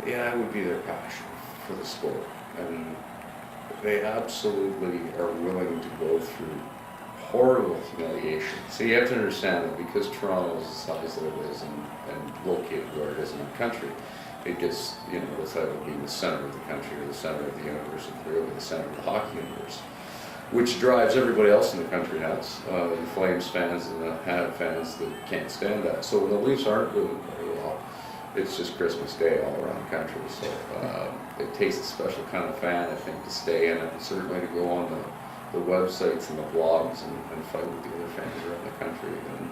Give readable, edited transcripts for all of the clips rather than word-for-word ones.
Yeah, it would be their passion for the sport. I mean, they absolutely are willing to go through horrible humiliation. So you have to understand that because Toronto is the size that it is and located where it is in the country, it gets, without being the center of the country or the center of the universe, and clearly the center of the hockey universe, which drives everybody else in the country nuts. The Flames fans and the Habs fans that can't stand that. So when the Leafs aren't doing very well, it's just Christmas Day all around the country. So it takes a special kind of fan, I think, to stay in it, and certainly to go on the websites and the blogs and fight with the other fans around the country. And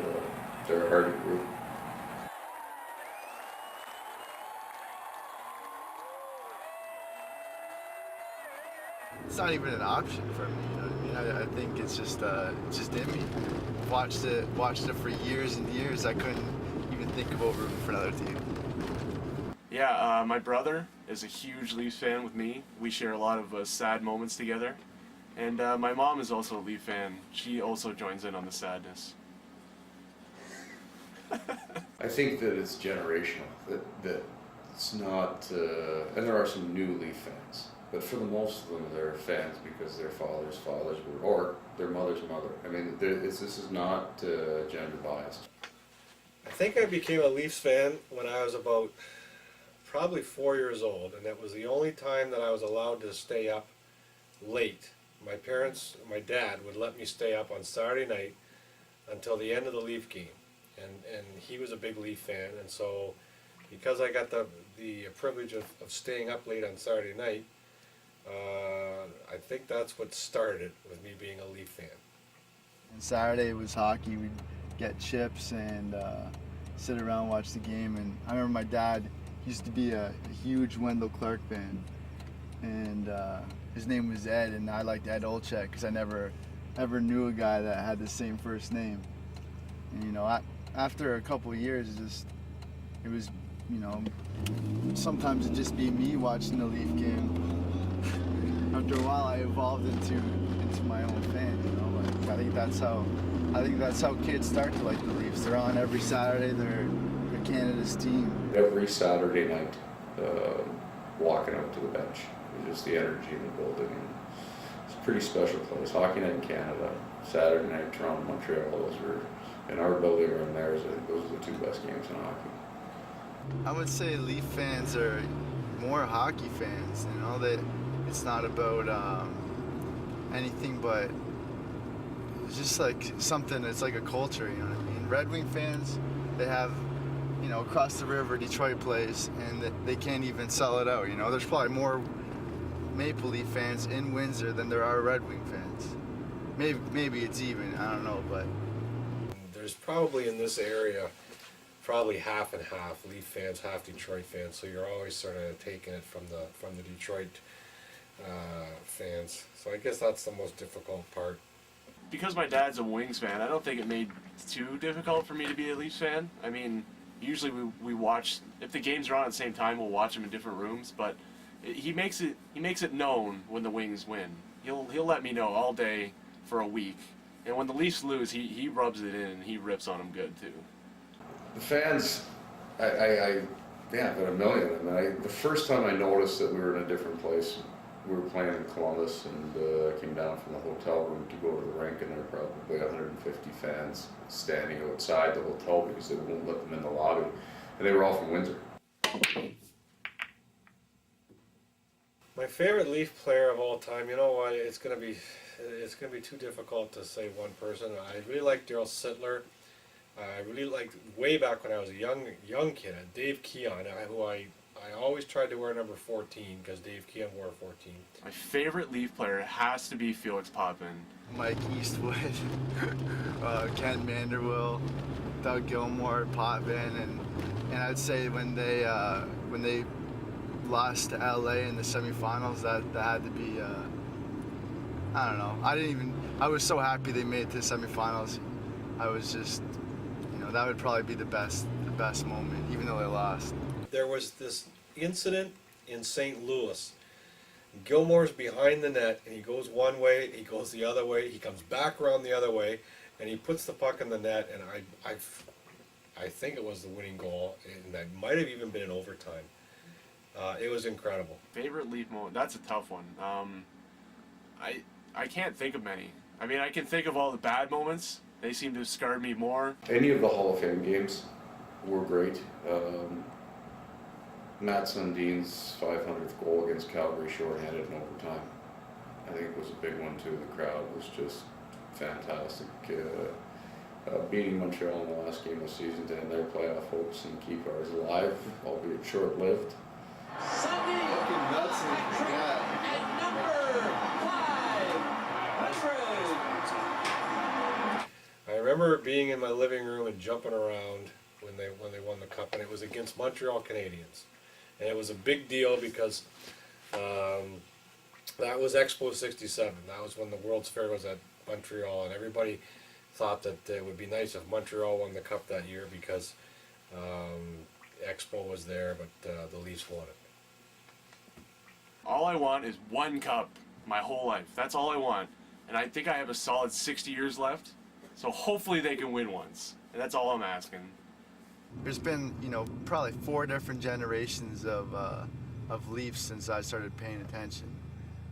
they're a hardy group. It's not even an option for me. You know what I mean? I think it's just in me. Watched it for years and years. I couldn't even think about rooting for another team. Yeah, my brother is a huge Leafs fan with me. We share a lot of sad moments together. And my mom is also a Leaf fan. She also joins in on the sadness. I think that it's generational. That it's not, and there are some new Leaf fans, but for the most of them, they're fans because their fathers' fathers were, or their mother's mother. I mean, this is not gender biased. I think I became a Leafs fan when I was about probably 4 years old, and that was the only time that I was allowed to stay up late. My dad would let me stay up on Saturday night until the end of the Leaf game, and he was a big Leaf fan, and so because I got the privilege of staying up late on Saturday night, I think that's what started with me being a Leaf fan. And Saturday was hockey. We'd get chips and sit around, watch the game. And I remember my dad used to be a huge Wendell Clark fan, and his name was Ed, and I liked Ed Olczyk because I never ever knew a guy that had the same first name. And after a couple of years, it was sometimes it'd just be me watching the Leaf game. After a while, I evolved into my own fan. Like, I think that's how kids start to like the Leafs. They're on every Saturday. They're Canada's team. Every Saturday night, walking out to the bench, just the energy in the building. And it's a pretty special place. Hockey Night in Canada, Saturday night, Toronto, Montreal. Those were in our building or in theirs. I think those are the two best games in hockey. I would say Leaf fans are more hockey fans. That it's not about anything but it's just like something. It's like a culture. You know what I mean? Red Wing fans, they have. Across the river, Detroit plays, and they can't even sell it out. There's probably more Maple Leaf fans in Windsor than there are Red Wing fans. Maybe it's even. I don't know, but There's probably in this area probably half and half Leaf fans, half Detroit fans. So you're always sort of taking it from the Detroit fans. So I guess that's the most difficult part. Because my dad's a Wings fan, I don't think it made it too difficult for me to be a Leafs fan. I mean, usually we watch, if the games are on at the same time, we'll watch them in different rooms, but he makes it known when the Wings win. He'll let me know all day for a week. And when the Leafs lose, he rubs it in and he rips on them good too. The fans, I've got a million of them. The first time I noticed that we were in a different place, we were playing in Columbus, and I came down from the hotel room to go to the rink, and there were probably 150 fans standing outside the hotel because they won't let them in the lobby, and they were all from Windsor. My favorite Leaf player of all time, you know what? It's gonna be too difficult to say one person. I really like Daryl Sittler. I really liked way back when I was a young kid, Dave Keon, who I always tried to wear number 14 because Dave Keon wore 14. My favorite Leaf player has to be Felix Potvin. Mike Eastwood, Ken Vanderwill, Doug Gilmour, Potvin, and I'd say when they lost to LA in the semifinals, that had to be I don't know. I was so happy they made it to the semifinals. I was just, that would probably be the best moment, even though they lost. There was this incident in St. Louis. Gilmore's behind the net, and he goes one way, he goes the other way, he comes back around the other way, and he puts the puck in the net, and I think it was the winning goal, and that might have even been in overtime. It was incredible. Favorite Leaf moment? That's a tough one. I can't think of many. I mean, I can think of all the bad moments. They seem to have scarred me more. Any of the Hall of Fame games were great. Matt Sundin's 500th goal against Calgary shorthanded in overtime, I think it was a big one too. The crowd was just fantastic. Beating Montreal in the last game of the season to end their playoff hopes and keep ours alive, albeit short-lived. Fucking nuts in the guy. At number 500. I remember being in my living room and jumping around when they won the cup, and it was against Montreal Canadiens, and it was a big deal because that was Expo '67. That was when the World's Fair was at Montreal, and everybody thought that it would be nice if Montreal won the cup that year because Expo was there, but the Leafs won it. All I want is one cup my whole life. That's all I want. And I think I have a solid 60 years left. So hopefully they can win once. And that's all I'm asking. There's been, probably 4 different generations of Leafs since I started paying attention,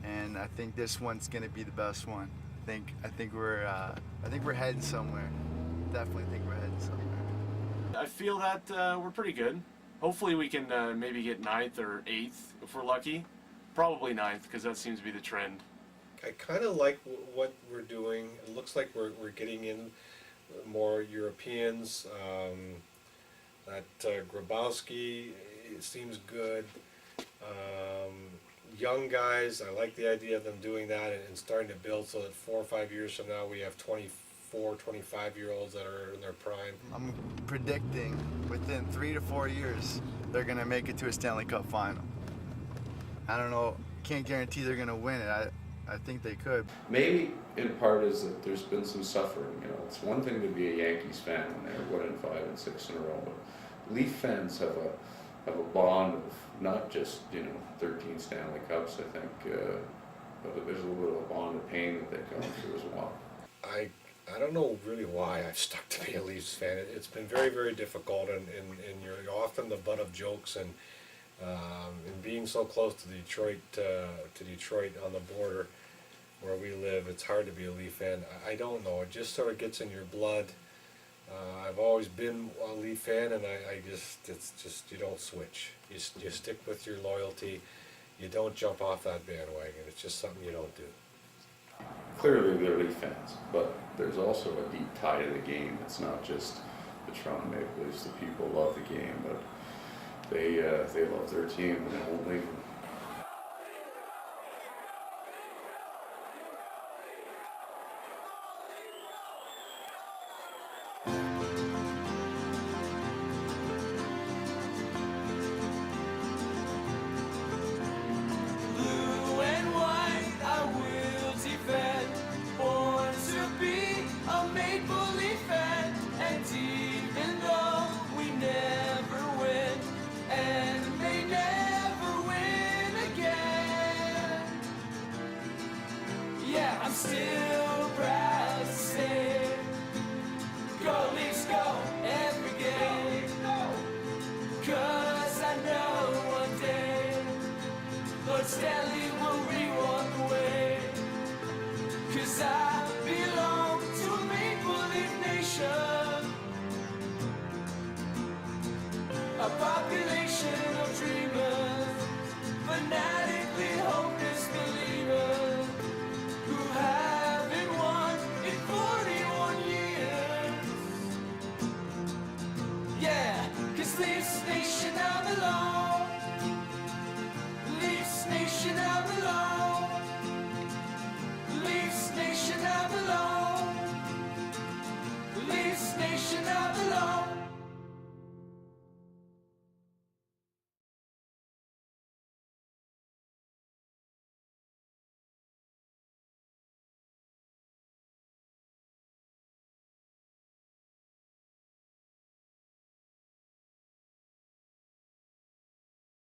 and I think this one's gonna be the best one. I think we're heading somewhere. Definitely think we're heading somewhere. I feel that we're pretty good. Hopefully we can maybe get 9th or 8th if we're lucky. Probably 9th because that seems to be the trend. I kind of like what we're doing. It looks like we're getting in more Europeans. That Grabowski seems good. Young guys, I like the idea of them doing that and starting to build so that 4 or 5 years from now we have 24, 25-year-olds that are in their prime. I'm predicting within 3 to 4 years they're gonna make it to a Stanley Cup final. I don't know, can't guarantee they're gonna win it. I think they could. Maybe in part is that there's been some suffering. It's one thing to be a Yankees fan when they're winning 5 and 6 in a row, but Leaf fans have a bond of not just 13 Stanley Cups. I think, but there's a little bit of a bond of pain that they've gone through as well. I don't know really why I've stuck to be a Leafs fan. It's been very, very difficult, and you're often the butt of jokes, and being so close to Detroit on the border where we live, it's hard to be a Leaf fan. I don't know. It just sort of gets in your blood. I've always been a Leaf fan, and it's just you don't switch. You stick with your loyalty. You don't jump off that bandwagon. It's just something you don't do. Clearly they're Leaf fans, but there's also a deep tie to the game. It's not just the Toronto Maple Leafs. The people love the game, but they love their team and they won't leave them.